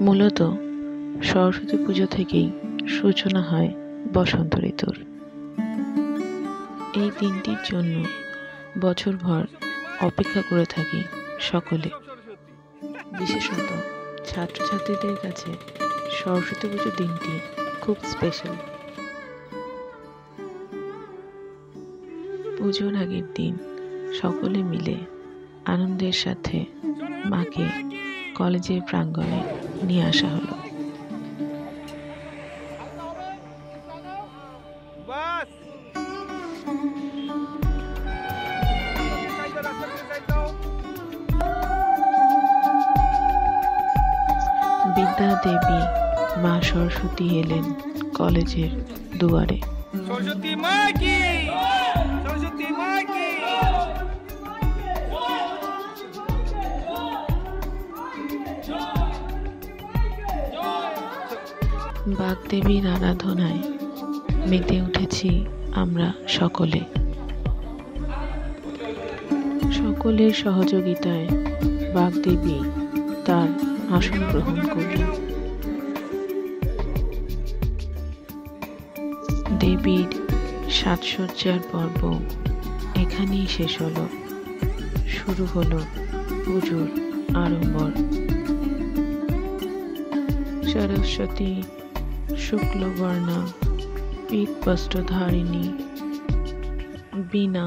মূলত সরস্বতী পুজো থেকেই সূচনা হয় বসন্ত ঋতুর। এই দিনটির জন্য বছরভর অপেক্ষা করে থাকি সকলে। বিশেষত ছাত্রছাত্রীদের কাছে সরস্বতী পুজোর দিনটি খুব স্পেশাল। পুজোর আগের দিন সকলে মিলে আনন্দের সাথে মাকে কলেজের প্রাঙ্গণে নিয়ে আসা হলো। বিদ্যা দেবী মা সরস্বতী এলেন কলেজের দুয়ারে। সরস্বতী মা কি, সরস্বতী মা কি। বাগদেবীর আরাধনায় মেতে উঠেছি আমরা সকলে। সকলের সহযোগিতায় বাগদেবী তার আসন গ্রহণ করলেন। দেবীর সাজসজ্জার পর্ব এখানেই শেষ হলো। শুরু হলো পুজোর আড়ম্বর। সরস্বতী শুক্লবর্ণা পীতবস্ত্রধারিণী বীণা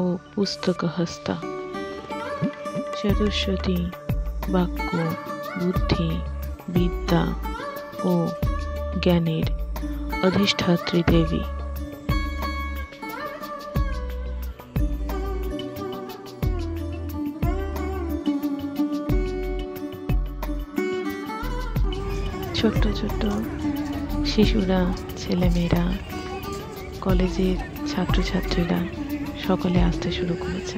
ও পুস্তকহস্তা। সরস্বতী বাক্য, বুদ্ধি, বিদ্যা ও জ্ঞানের অধিষ্ঠাত্রী দেবী। ছোট্ট ছোট্ট শিশুরা, ছেলেমেয়েরা, কলেজের ছাত্রছাত্রীরা সকলে আসতে শুরু করেছে।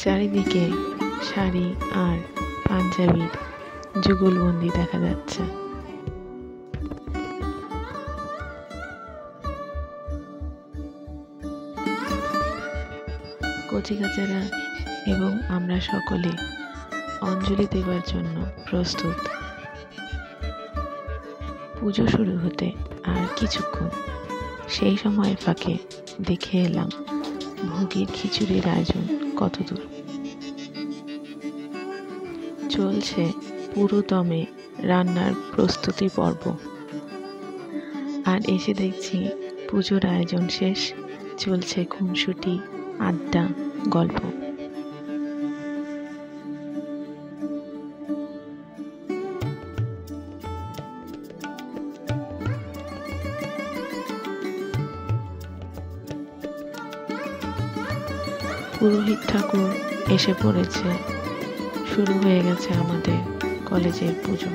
চারিদিকে শাড়ি আর পাঞ্জাবির যুগলবন্দি দেখা যাচ্ছে। কচিকাচারা এবং আমরা সকলে অঞ্জলি দেবার জন্য প্রস্তুত। পুজো শুরু হতে আর কিছুক্ষণ। সেই সময় ফাঁকে দেখে এলাম ভোগের খিচুড়ির আয়োজন কতদূর। চলছে পুরোদমে রান্নার প্রস্তুতি পর্ব। আর এসে দেখছি পুজোর আয়োজন শেষ। চলছে খুনসুটি, আড্ডা, গল্প। পুরোহিত ঠাকুর এসে পড়েছে। শুরু হয়ে গেছে আমাদের কলেজের পুজো।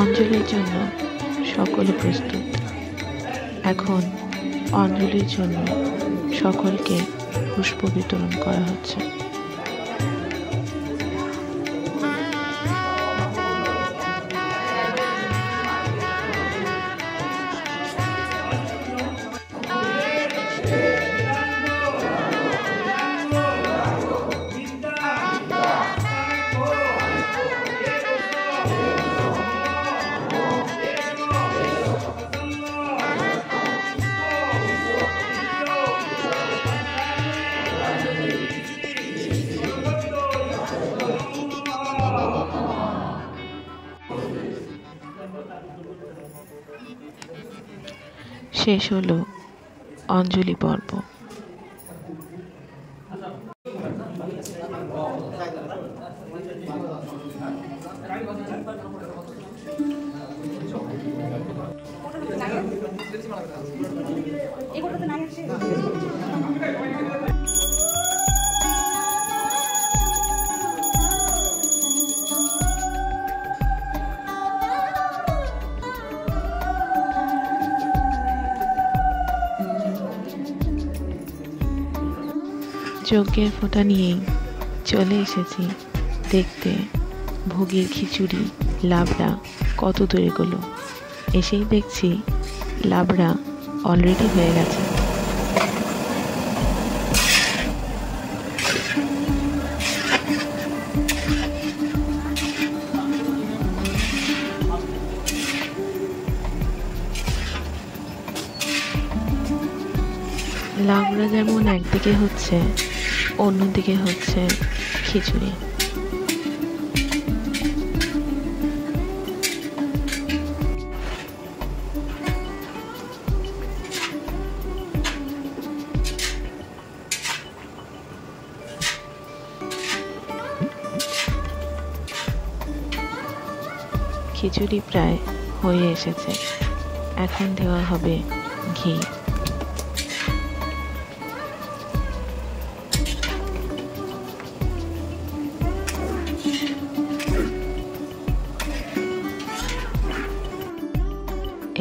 অঞ্জলির জন্য সকলে প্রস্তুত। এখন অঞ্জলির জন্য সকলকে পুষ্প বিতরণ করা হচ্ছে। শেষ হলো অঞ্জলি পর্ব। যজ্ঞের ফোঁটা নিয়েই চলে এসেছি দেখতে ভোগের খিচুড়ি লাবড়া কত দূর এগোলো। এসেই দেখছি লাবড়া অলরেডি হয়ে গেছে। লাবড়া যেমন একদিকে হচ্ছে অন্যদিকে হচ্ছে খিচুড়ি। খিচুড়ি প্রায় হয়ে এসেছে, এখন দেওয়া হবে ঘি।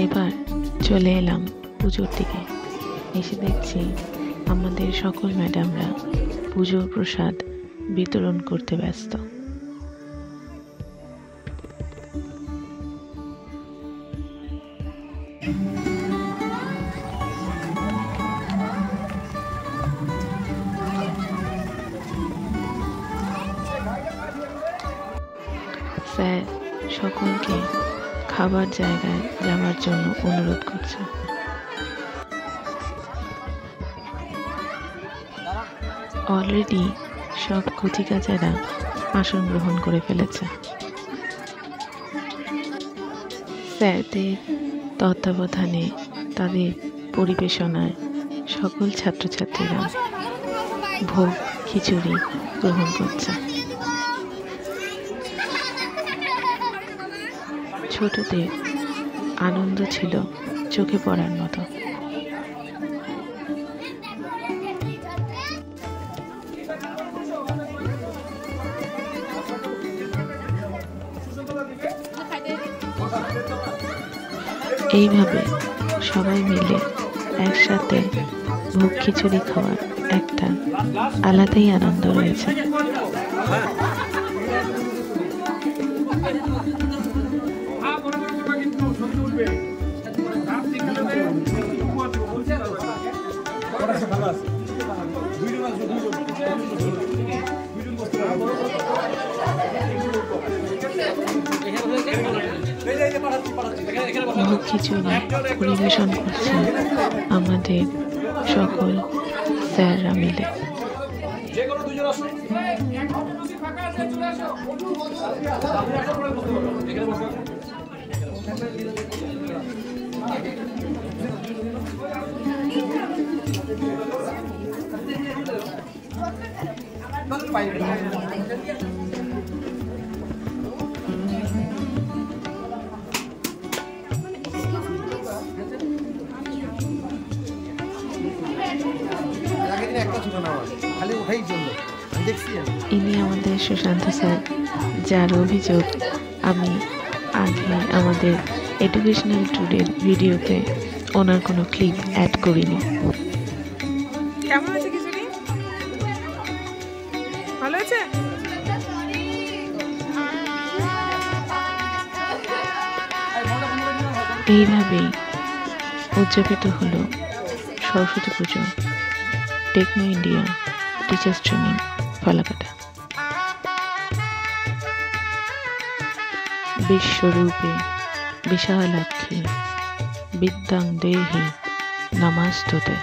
এবার চলে এলাম পুজোর দিকে। এসে দেখছি আমাদের সকল ম্যাডামরা পুজোর প্রসাদ বিতরণ করতে ব্যস্ত। স্যার সকলকে খাবার জায়গায় যাওয়ার জন্য অনুরোধ করছে। অলরেডি সব কচিকাচারা আসন গ্রহণ করে ফেলেছে। স্যারদের তত্ত্বাবধানে তাদের পরিবেশনায় সকল ছাত্রছাত্রীরা ভোগ খিচুড়ি গ্রহণ করছে। ছোটদের আনন্দ ছিল চোখে পড়ার মতো। এইভাবে সবাই মিলে একসাথে ভোগ খিচুড়ি খাওয়ার একটা আলাদাই আনন্দ রয়েছে। ভোগ খিচুড়ি পরিবেশন করছে আমাদের সকল স্যাররা মিলে। ইনি আমাদের সুশান্ত স্যার, যার অভিযোগ আমি আগে আমাদের এডুকেশনাল ট্যুরের ভিডিওতে ওনার কোনো ক্লিপ অ্যাড করিনি। কেমন আছে খিচুড়ি? ভালো আছে? এইভাবেই উদযাপিত হলো Saraswati Puja Techno India teachers training Falakata. বিশ্বরূপে বিশালাক্ষী বিদ্যাং দেহি নমস্তুতে।